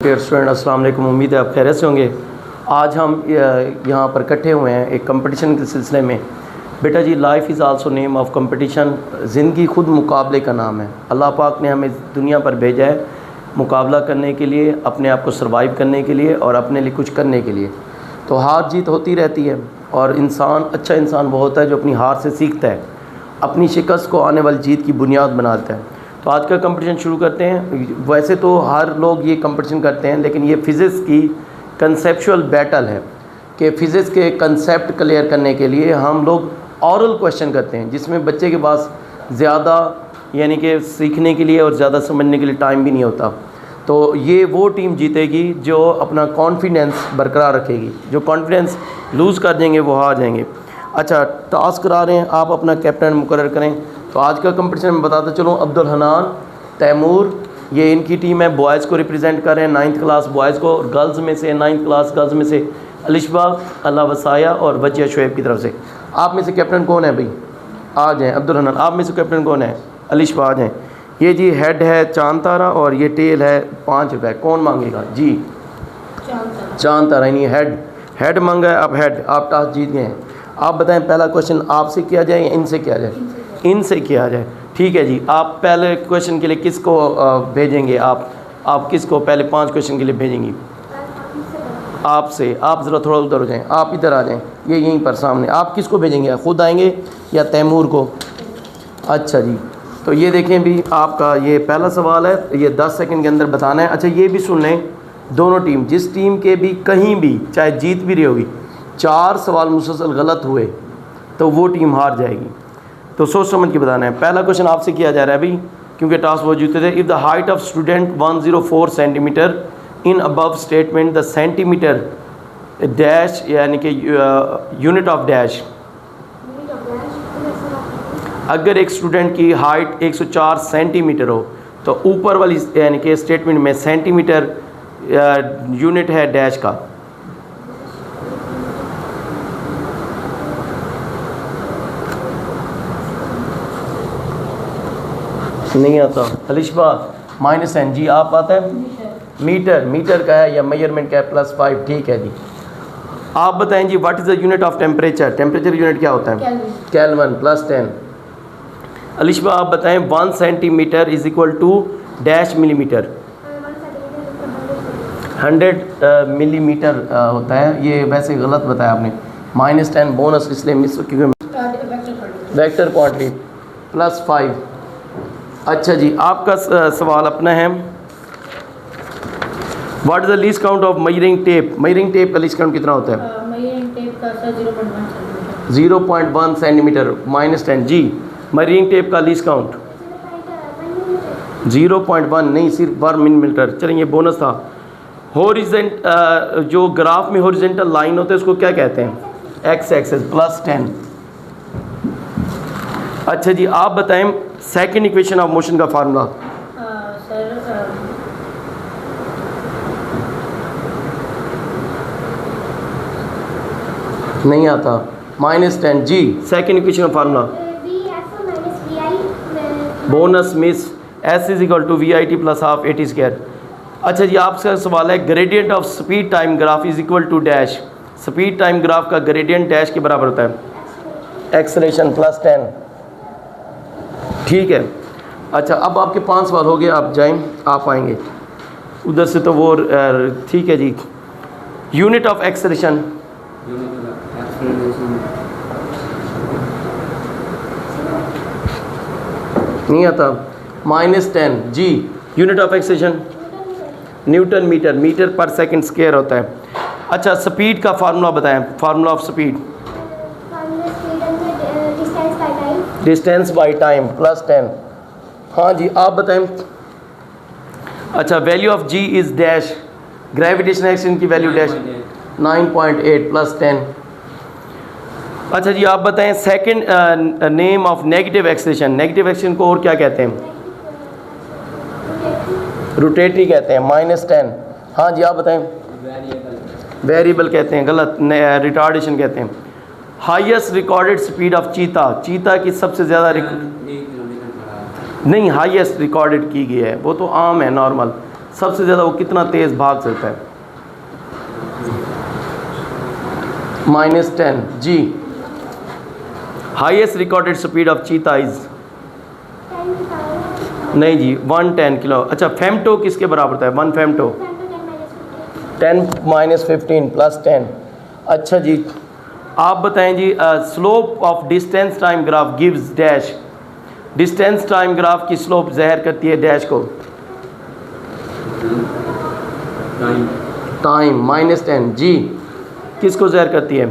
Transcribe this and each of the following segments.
Dear student, अस्सलाम वालेकुम। उम्मीद है आप खैरियत से होंगे। आज हम यहाँ पर इकट्ठे हुए हैं एक कंपटीशन के सिलसिले में। बेटा जी, life is also name of competition. ज़िंदगी खुद मुकाबले का नाम है। अल्लाह पाक ने हमें दुनिया पर भेजा है मुकाबला करने के लिए, अपने आप को सर्वाइव करने के लिए और अपने लिए कुछ करने के लिए। तो हार जीत होती रहती है और अच्छा इंसान वो होता है जो अपनी हार से सीखता है, अपनी शिकस्त को आने वाली जीत की बुनियाद बनाता है। तो आज का कंपटीशन शुरू करते हैं। वैसे तो हर लोग ये कंपटीशन करते हैं, लेकिन ये फ़िज़िक्स की कंसेप्चुअल बैटल है कि फ़िज़िक्स के कंसेप्ट क्लियर करने के लिए हम लोग औरल क्वेश्चन करते हैं, जिसमें बच्चे के पास ज़्यादा यानी कि सीखने के लिए और ज़्यादा समझने के लिए टाइम भी नहीं होता। तो ये वो टीम जीतेगी जो अपना कॉन्फिडेंस बरकरार रखेगी। जो कॉन्फिडेंस लूज़ कर देंगे वो हार जाएंगे। अच्छा, टास्क करा रहे हैं, आप अपना कैप्टन मुकर्रर करें। तो आज का कंपटीशन मैं बताता चलूँ। अब्दुल हनान, तैमूर, ये इनकी टीम है। बॉयज़ को रिप्रेजेंट कर रहे हैं, 9th क्लास बॉयज़ को। और गर्ल्स में से 9th क्लास गर्ल्स में से अलिशबा, अल्लाह वसाया और वजिया शुएब की तरफ से। आप में से कैप्टन कौन है भाई? आ जाएँ। अब्दुल हनान, आप में से कैप्टन कौन है? अलिशबा, आ जाएँ। ये जी हेड है चांद तारा और ये टेल है 5 रुपये। कौन मांगेगा जी? चांद तारा। यानी हेड मांगा है। अब हेड, आप टास्क जीत गए हैं। आप बताएं पहला क्वेश्चन आपसे किया जाए या इनसे किया जाए? इनसे किया जाए। ठीक है जी। आप पहले क्वेश्चन के लिए किसको भेजेंगे? आप किसको पहले 5 क्वेश्चन के लिए भेजेंगी? आपसे। आप ज़रा थोड़ा उधर हो जाएं, आप इधर आ जाएं, ये यहीं पर सामने। आप किसको भेजेंगे? ख़ुद आएंगे या तैमूर को? अच्छा जी। तो ये देखें भी, आपका ये पहला सवाल है, ये 10 सेकंड के अंदर बताना है। अच्छा, ये भी सुन लें, दोनों टीम, जिस टीम के भी कहीं भी चाहे जीत भी रही होगी, 4 सवाल मुसलसल गलत हुए तो वो टीम हार जाएगी। तो सोच समझ के बताना है। पहला क्वेश्चन आपसे किया जा रहा है अभी, क्योंकि टास्क वो जीते थे। If the height of student 104 centimetre in above statement, the centimetre dash यानी कि यूनिट ऑफ डैश। अगर एक स्टूडेंट की हाइट 104 सेंटीमीटर हो तो ऊपर वाली यानी कि स्टेटमेंट में सेंटीमीटर यूनिट है डैश का। नहीं आता। अलिशबा -n जी। आप आता है? मीटर का है या मेजरमेंट का है? +5। ठीक है जी। आप बताएं जी, what is the unit of temperature? Temperature unit क्या होता है? केल्विन। +10। अलिशबा आप बताएं 1 centimetre is equal to dash millimetre. 100 millimetre होता है। ये वैसे गलत बताया आपने। -10 बोनस इसलिए मिस, क्योंकि वेक्टर क्वांटिटी। +5। अच्छा जी, आपका सवाल अपना है। What is the least count of measuring tape? Measuring tape का लीस्ट काउंट कितना होता है? मेजरिंग टेप का 0.1 सेंटीमीटर। -10 जी। मेजरिंग टेप का लीस्ट काउंट 0.1 नहीं, सिर्फ 1 मिलीमीटर। चलें, ये बोनस था। हॉरिजेंट जो ग्राफ में हॉरिजेंटल लाइन होते हैं उसको क्या कहते हैं? X axis. +10। अच्छा जी, आप बताएं सेकंड इक्वेशन ऑफ मोशन का फार्मूला। सर नहीं आता। -10 जी। सेकंड इक्वेशन का formula. Bonus miss. S is equal to VIT + ½ AT²। अच्छा जी, आपका सवाल है gradient of speed time graph is equal to dash. Speed time graph का ग्रेडियंट डैश के बराबर होता है एक्सेलरेशन +10। ठीक है। अच्छा, अब आपके 5 सवाल हो गए, आप जाएं, आप आएंगे उधर से। तो वो ठीक है जी। Unit of acceleration. नहीं आता। -10 जी। Unit of acceleration newton metre. Metre पर सेकंड स्क्वायर होता है। अच्छा, स्पीड का फार्मूला बताएं। Formula of speed. Distance by time +10। हाँ जी, आप बताएं। अच्छा, value of G is dash. Gravitational action की वैल्यू डैश 9.8 +10। अच्छा जी, आप बताएं second name of negative acceleration. Negative acceleration को और क्या कहते हैं? रोटेटरी कहते हैं। -10। हाँ जी, आप बताएं। वेरिएबल कहते हैं। गलत। रिटार्डेशन कहते हैं। हाईएस्ट रिकॉर्डेड स्पीड ऑफ चीता। चीता की सबसे ज़्यादा नहीं, हाईएस्ट रिकॉर्डेड की गई है, वो तो आम है, नॉर्मल। सबसे ज़्यादा वो कितना तेज़ भाग सकता है? -10 जी। हाईएस्ट रिकॉर्डेड स्पीड ऑफ चीता इज़, नहीं जी 110 किलो। अच्छा फेमटो किसके बराबर होता है? 1 फेमटो 10 - 15 + 10। अच्छा जी आप बताएं जी slope of distance time graph gives dash. Distance time graph की स्लोप ज़ाहिर करती है डैश को, टाइम -10 जी। किसको ज़ाहिर करती है?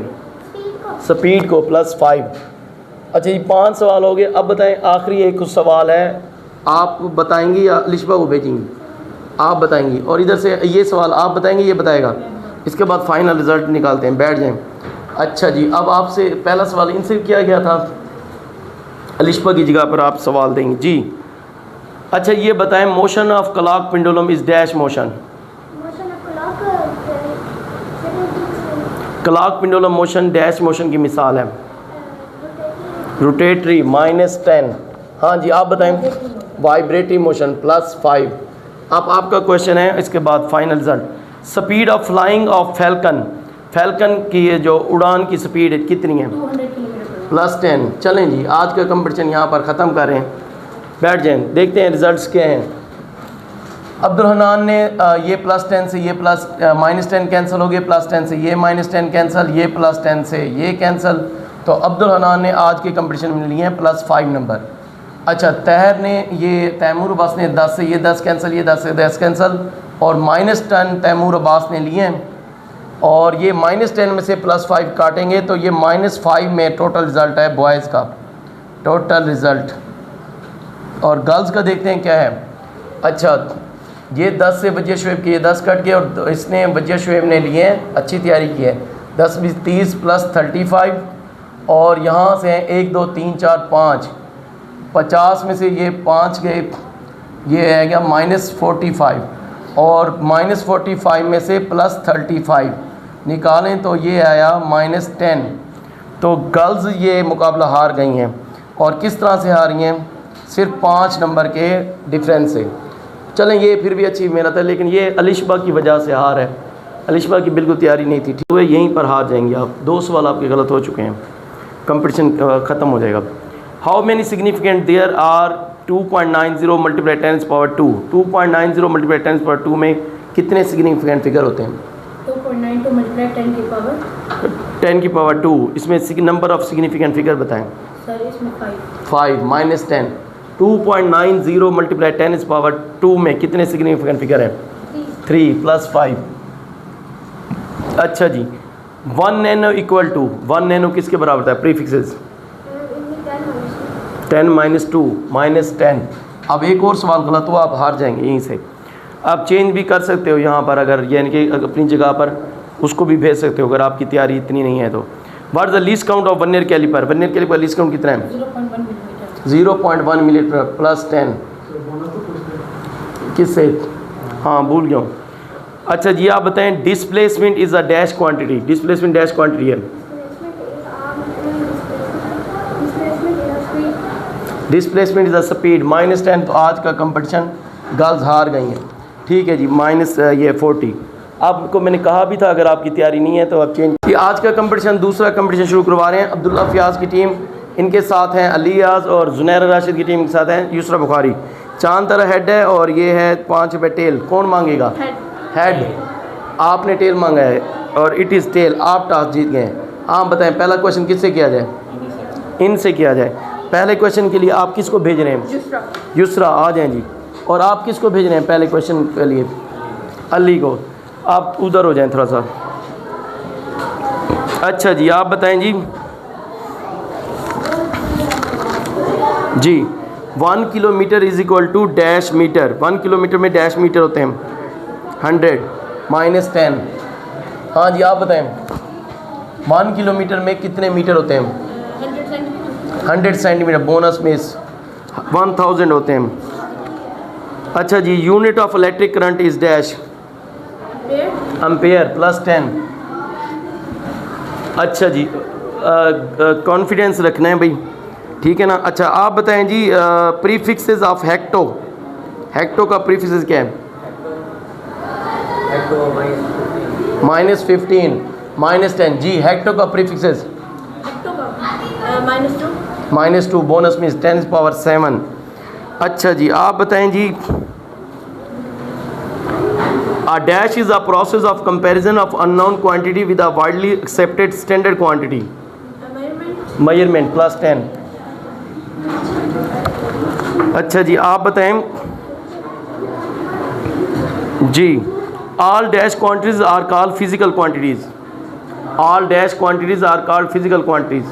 स्पीड को +5। अच्छा जी 5 सवाल हो गए। अब बताएं आखिरी एक कुछ सवाल है, आप बताएंगी या लिशबा को भेजेंगी? आप बताएंगी। और इधर से ये सवाल आप बताएंगे, ये बताएगा। इसके बाद फाइनल रिज़ल्ट निकालते हैं, बैठ जाएं। अच्छा जी अब आपसे पहला सवाल इनसे किया गया था, लिशबा की जगह पर आप सवाल देंगे जी। अच्छा ये बताएं motion of clock pendulum is dash motion. Clock pendulum motion dash motion की मिसाल है, रोटेटरी -10। हाँ जी आप बताएं वाइब्रेटरी मोशन +5। अब आपका क्वेश्चन है, इसके बाद final result. Speed of flying of falcon, falcon की ये जो उड़ान की स्पीड कितनी है? 200 किलोमीटर। +10। चलें जी आज का कंपटीशन यहाँ पर ख़त्म कर रहे हैं, बैठ जाएं, देखते हैं रिजल्ट्स क्या हैं। अब्दुल हनान ने ये +10 से ये -10 कैंसिल हो गए, +10 से ये -10 कैंसिल, ये +10 से ये कैंसिल। तो अब्दुल हनान ने आज के कंपटीशन में लिए हैं +5 नंबर। अच्छा तहर ने ये तैमूर अब्बास ने 10 से ये 10 कैंसिल, ये 10 से 10 कैंसिल, और -10 तैमूर अब्बास ने लिए हैं। और ये -10 में से +5 काटेंगे तो ये -5 में टोटल रिज़ल्ट है बॉयज़ का, टोटल रिज़ल्ट। और गर्ल्स का देखते हैं क्या है। अच्छा ये 10 से वजिया शुएब के ये 10 कट गए, और इसने वजिया शुएब ने लिए हैं, अच्छी तैयारी की है। 10 20 30 + 35, और यहाँ से हैं 1 2 3 4 5, 50 में से ये 5 गए, ये है क्या -45, और -45 में से +35 निकालें तो ये आया -10। तो गर्ल्स ये मुकाबला हार गई हैं। और किस तरह से हारी हैं? सिर्फ 5 नंबर के डिफरेंस से। चलें ये फिर भी अच्छी मेहनत है, लेकिन ये अलिशबा की वजह से हार है। अलिशबा की बिल्कुल तैयारी नहीं थी, ठीक है यहीं पर हार जाएंगे आप। 2 सवाल आपके गलत हो चुके हैं, कंपटीशन ख़त्म हो जाएगा। How many significant there are 2.90 × 10⁻²। 2.90 × 10⁻² में कितने सिग्निफिकेंट फिगर होते हैं? 2.92 × 10 की पावर 10⁻²। इसमें नंबर ऑफ सिग्निफिकेंट फिगर बताएं। सर इसमें 5 -10। 2.90 × 10⁻² में कितने सिग्निफिकेंट फिगर हैं? 3 + 5। अच्छा जी 1 नैनो इक्वल टू 1 नैनो किसके बराबर होता है? प्रीफिक्सेस 10 - 2 -10। अब एक और सवाल गलत हुआ, आप हार जाएंगे यहीं से। आप चेंज भी कर सकते हो यहाँ पर, अगर यानी कि अपनी जगह पर उसको भी भेज सकते हो अगर आपकी तैयारी इतनी नहीं है तो। What is the least count of vernier calliper? Vernier calliper least count कितना है? 0.1 मिलीमीटर +10। किससे? हाँ भूल गया हूँ। अच्छा जी आप बताएं displacement is a dash quantity. Displacement dash quantity है। Displacement is a speed -10। तो आज का कंपटीशन गर्ल्स हार गई हैं, ठीक है जी। -40। आपको मैंने कहा भी था अगर आपकी तैयारी नहीं है तो आप चेंज। कि आज का कंपटीशन दूसरा कंपटीशन शुरू करवा रहे हैं। अब्दुल्ला फयाज की टीम, इनके साथ हैं अलियाज, और जुनैर राशिद की टीम के साथ हैं यूसरा बुखारी। चांद तरह हेड है और ये है 5 रुपये टेल। कौन मांगेगा? हेड। आपने टेल मांगा है और इट इज़ टेल। आप टॉस जीत गए हैं। आप बताएं पहला क्वेश्चन किससे किया जाए? इनसे किया जाए। पहले क्वेश्चन के लिए आप किसको भेज रहे हैं? युसरा आ जाएं जी। और आप किसको भेज रहे हैं पहले क्वेश्चन के लिए? अली को। आप उधर हो जाएं थोड़ा सा। अच्छा जी आप बताएं जी। जी 1 kilometre is equal to dash metre. 1 kilometre में डैश मीटर होते हैं 100 -10। हाँ जी आप बताएं 1 किलोमीटर में कितने मीटर होते हैं? 100 सेंटीमीटर। बोनस में 1000 होते हैं। अच्छा जी unit of electric current is dash ampere +10। अच्छा जी कॉन्फिडेंस रखना है भाई, ठीक है ना। अच्छा आप बताएं जी प्रीफिक्सेस ऑफ हेक्टो। हेक्टो का प्रीफिक्सेस क्या है? -15 -10 जी। हेक्टो का प्रीफिक्सेस हेक्टो का -2 -2 बोनस मीन्स 10⁻7। अच्छा जी आप बताएं जी। A dash is a process of comparison of unknown quantity with a widely accepted standard quantity. Measurement Measurement +10। अच्छा जी आप बताएं जी। All dash quantities are called physical quantities. All dash quantities are called physical quantities.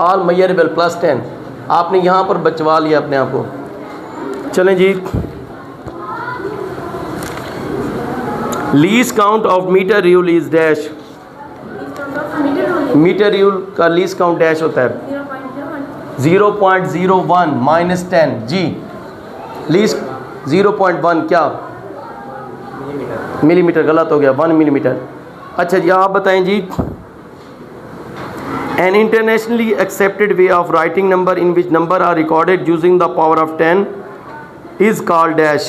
All measurable +10। आपने यहाँ पर बचवा लिया अपने आप को। चलें जी। Least count of metre rule is dash. Metre rule का लीस्ट काउंट डैश होता है 0.01 -10 जी। लीस्ट 0.1 क्या मिलीमीटर, गलत हो गया, 1 मिलीमीटर। अच्छा जी आप बताएं जी। An internationally accepted way of writing number in which number are recorded using the power of 10 is called dash.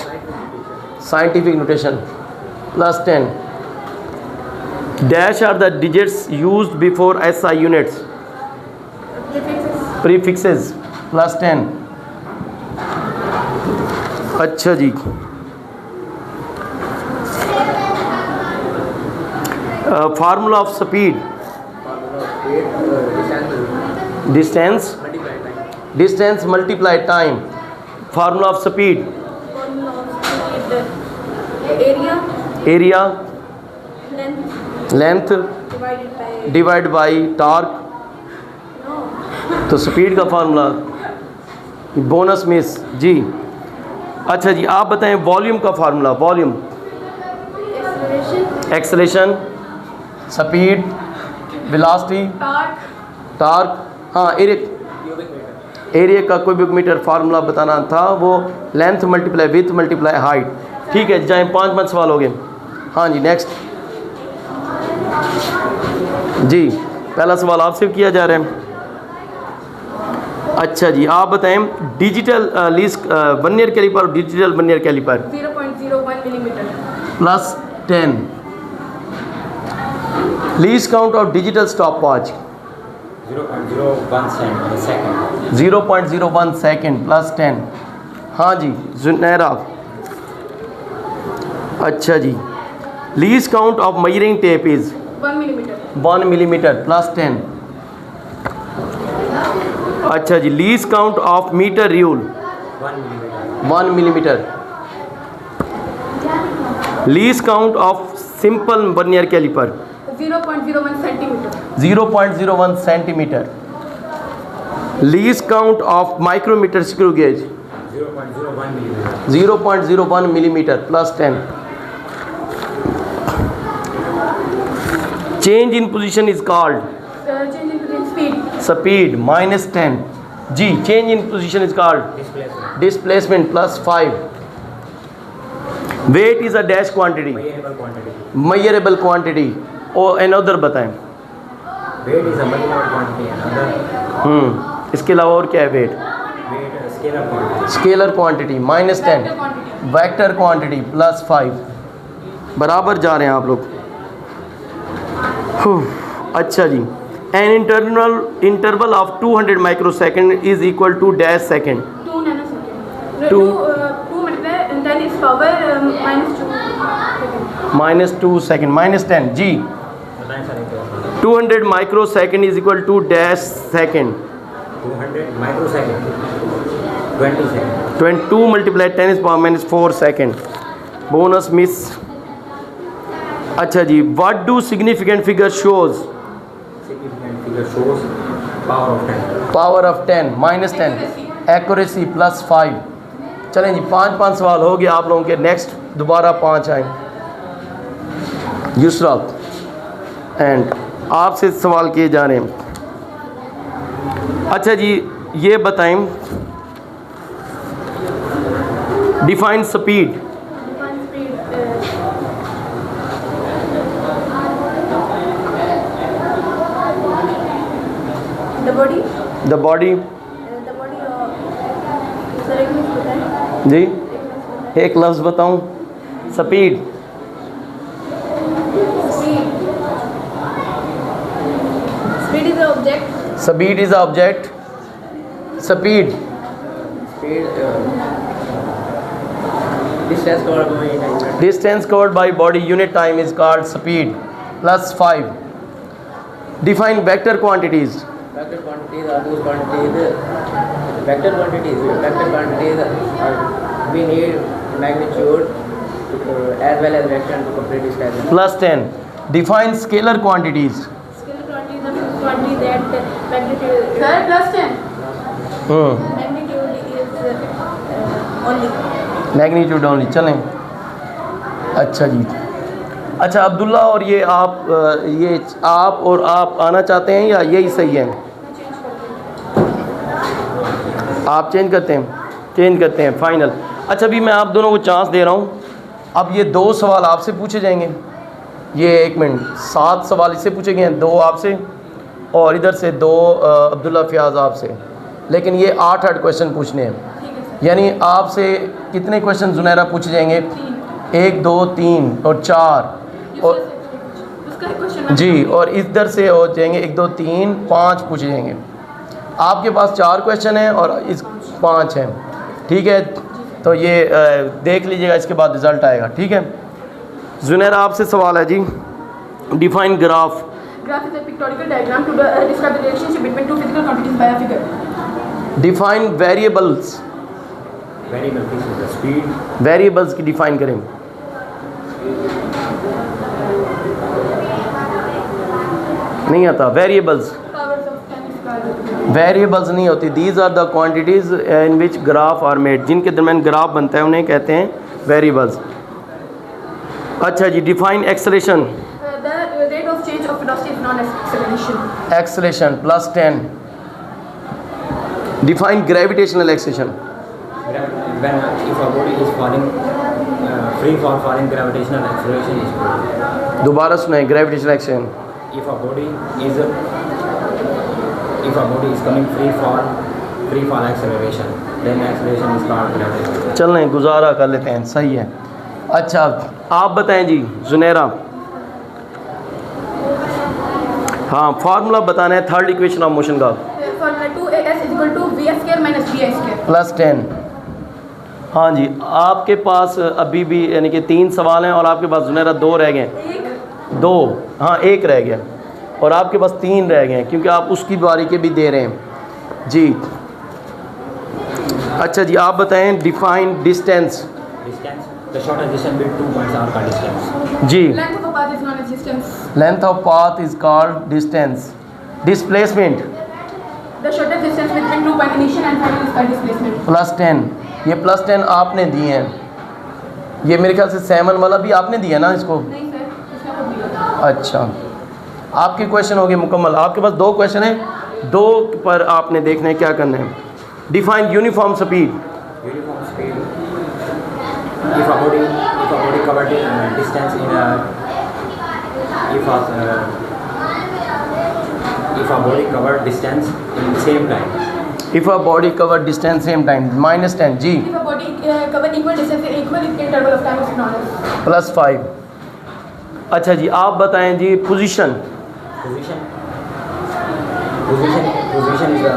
Scientific notation +10। Dash are the digits used before SI units. Prefixes +10। अच्छा जी। Formula of speed distance multiply time। Formula of speed area length divide by torque. तो speed का formula bonus miss जी। अच्छा जी आप बताएं volume का formula. Volume acceleration speed velocity torque. हाँ area का क्यूबिक मीटर फार्मूला बताना था, वो length multiply with multiply height. ठीक है जाएँ 5 सवाल हो गए। हाँ जी नेक्स्ट जी। पहला सवाल आपसे किया जा रहा है। अच्छा जी आप बताएं डिजिटल लीस्ट वर्नियर कैलिपर और digital vernier calliper 0.01 millimetre +10। Least count of digital stopwatch 0.01 second +10। हाँ जी जुनैरा। अच्छा जी least count of measuring tape is 1 millimetre +10। अच्छा जी least count of metre rule 1 millimetre. Least count of simple vernier calliper 0.01 centimetre 0.01 centimetre. Least count of micrometer screw gauge 0.01 millimetre +10। Change in position is called speed -10 जी। Change in position is called displacement +5। Weight is a dash quantity measurable quantity. और another बताएं weight is a measurable quantity. इसके अलावा और क्या है weight scalar quantity -10 vector quantity +5। बराबर जा रहे हैं आप लोग। अच्छा जी an interval of 200 microsecond is equal to dash second 2 nanosecond. 2 मतलब 10 इज पावर -2 सेकंड -10 जी। 200 microsecond is equal to dash second 200 microsecond 20 second 22 multiply 10⁻⁻4 second bonus miss. अच्छा जी what do significant figure shows significant figure shows power of 10 -10 accuracy +5। चलें जी 5 सवाल हो गए आप लोगों के। नेक्स्ट दोबारा 5 आए यूसरा एंड आपसे सवाल किए जा रहे हैं। अच्छा जी ये बताएं define speed the body sir एक मिनट बताएं। जी एक लफ्ज़ बताऊं speed Speed is the object. Speed. Speed. Distance covered by unit. Distance covered by body unit time is called speed. Plus 5. Define vector quantities. Vector quantities are those quantities. Vector quantities we need magnitude as well as vector to complete this calculation. Plus 10. Define scalar quantities. Scalar quantity is the quantity that magnitude. Sir, plus 10. Magnitude is only. Magnitude only चलें। अच्छा जी, अच्छा अब्दुल्ला, और ये आप और आप आना चाहते हैं या यही सही है? आप चेंज करते हैं फाइनल। अच्छा, अभी मैं आप दोनों को चांस दे रहा हूँ। अब ये 2 सवाल आपसे पूछे जाएंगे, ये 1 मिनट 7 सवाल इससे पूछे गए हैं, 2 आपसे और इधर से 2 अब्दुल्ला फ़ियाज़ आपसे, लेकिन ये 8 क्वेश्चन पूछने हैं। यानी आपसे कितने क्वेश्चन जुनैरा पूछे जाएंगे? 1 2 3 और 4 और उसका क्वेश्चन जी, और इधर से हो जाएंगे 1 2 3 5 पूछे जाएंगे। आपके पास 4 क्वेश्चन हैं और इस 5 हैं, ठीक है? तो ये देख लीजिएगा, इसके बाद रिज़ल्ट आएगा, ठीक है? जुनैरा आपसे सवाल है जी, define graph. Graph is a pictorial diagram to describe the relationship between two physical quantities by a figure. Define variables. Variable is the speed. Variables की डिफाइन करें। नहीं आता variables. Powers of 10 square. Variables नहीं होती। These are the quantities in which graph are made, जिनके दरमियान graph बनता है उन्हें कहते हैं वेरिएबल्स। अच्छा जी, define acceleration. The rate of change of velocity is known as acceleration. Acceleration plus 10। Define gravitational acceleration. When if a body is falling free for falling, gravitational acceleration is called. दोबारा सुनाए, gravitational acceleration. If a body is coming free fall acceleration, then acceleration is called gravitational. चल रहे गुजारा कर लेते हैं, सही है। अच्छा, आप बताएं जी जुनैरा। हाँ, फार्मूला बताना है थर्ड इक्वेशन ऑफ मोशन का। Formula 2as is equal to v square minus vi square. Plus 10। हाँ जी, आपके पास अभी भी यानी कि 3 सवाल हैं और आपके पास जुनैरा 2 रह गए। 2, हाँ 1 रह गया और आपके पास 3 रह गए क्योंकि आप उसकी बारी के भी दे रहे हैं जी। अच्छा जी, आप बताएं define distance. Distance, the shortest distance between 2 points are called distance. जी, Length of a path is known as distance. Length of path is called distance. Displacement The shortest distance between 2 point initial and final is called displacement. Plus 10। ये plus 10 आपने दिए हैं, ये मेरे ख्याल से 7 वाला भी आपने दिया ना इसको। नहीं सर, इसमें खुद दिया। अच्छा, आपके क्वेश्चन हो गए मुकम्मल। आपके पास 2 क्वेश्चन हैं, 2 पर आपने देखना है क्या करना है। Define uniform speed. Uniform speed. If a body covered distance in a if a body covered distance in the same time. If a body cover distance same time minus 10 जी, If a body cover equal distance in equal interval of time is known as. Plus 5। अच्छा जी, आप बताएं जी position. Position is the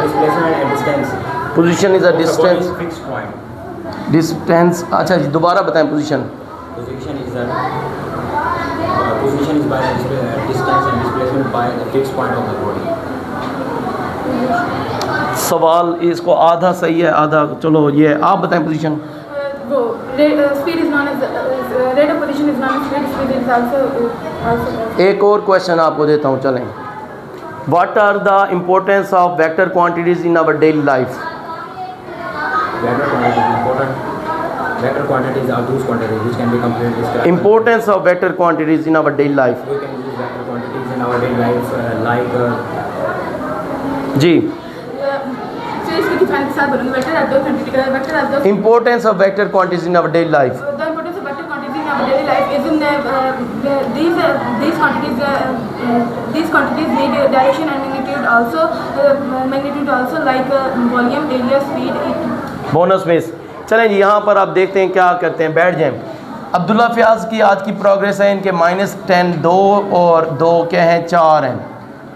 displacement and distance. Position is a of a body distance, is fixed point. Distance. अच्छा जी, दोबारा बताएं position. Position is by the distance and displacement by the fixed point of the body. सवाल इसको आधा सही है आधा, चलो ये आप बताएं position. Speed is known as rate of position is known as speed is also. एक और क्वेश्चन आपको देता हूँ, चलें। What are the importance of vector quantities in our daily life. Vector quantities is important. Vector quantities are those quantities which can be completely described. Importance of vector quantities in our daily life. We can use vector quantities in our daily life like जी, So इसकी define के साथ बोलूँगी vector as the importance of vector quantities in our daily life. the importance of vector quantities in our daily life is in these quantities need direction and magnitude also like volume, area, speed. Bonus में चलें जी, यहाँ पर आप देखते हैं क्या करते हैं, बैठ जाएं। अब्दुल्ला फ़याज़ की आज की प्रोग्रेस है, इनके -10 2 और 2 क्या हैं 4 हैं,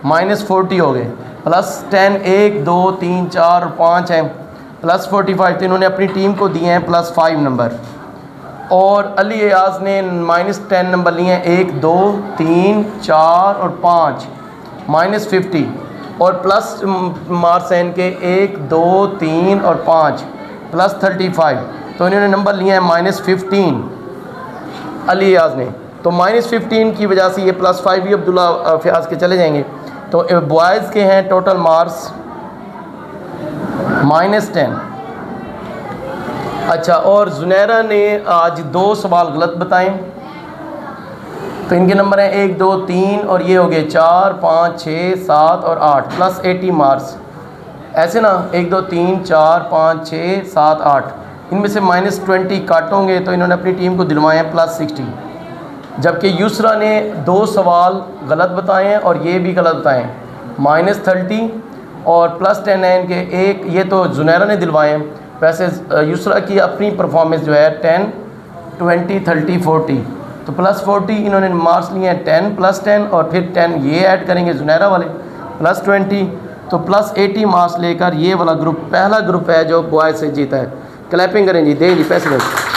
-40 हो गए, +10 1 2 3 4 और 5 हैं, +45। तो इन्होंने अपनी टीम को दिए हैं +5 नंबर। और अली अयाज ने -10 नंबर लिए हैं 1 2 3 4 और 5, -50। और प्लस मार्क्स हैं इनके 1 2 3 और 5, +35। तो इन्होंने नंबर लिए हैं -15 अली अयाज ने। तो -15 की वजह से ये +5 भी अब्दुल्ला फ़याज़ के चले जाएंगे। तो बॉयज़ के हैं टोटल मार्क्स -10। अच्छा, और जुनैरा ने आज 2 सवाल गलत बताएं, तो इनके नंबर हैं 1 2 3 और ये हो गए 4 5 6 7 और 8, +80 मार्क्स। ऐसे ना 1 2 3 4 5 6 7 8, इनमें से -20 काट होंगे, तो इन्होंने अपनी टीम को दिलवाए हैं +60। जबकि यूसरा ने 2 सवाल गलत बताए हैं और ये भी गलत बताए हैं, -30 और +10 है इनके एक, ये तो जुनैरा ने दिलवाए हैं। वैसे यूसरा की अपनी परफॉर्मेंस जो है 10 20 30 40, तो +40 इन्होंने मार्क्स लिए हैं 10 +10 और फिर 10 ये ऐड करेंगे जुनैरा वाले +20, तो +80 मार्क्स लेकर ये वाला ग्रुप पहला ग्रुप है जो बॉयज़ से जीता है। क्लैपिंग करें जी, दें जी पैसे।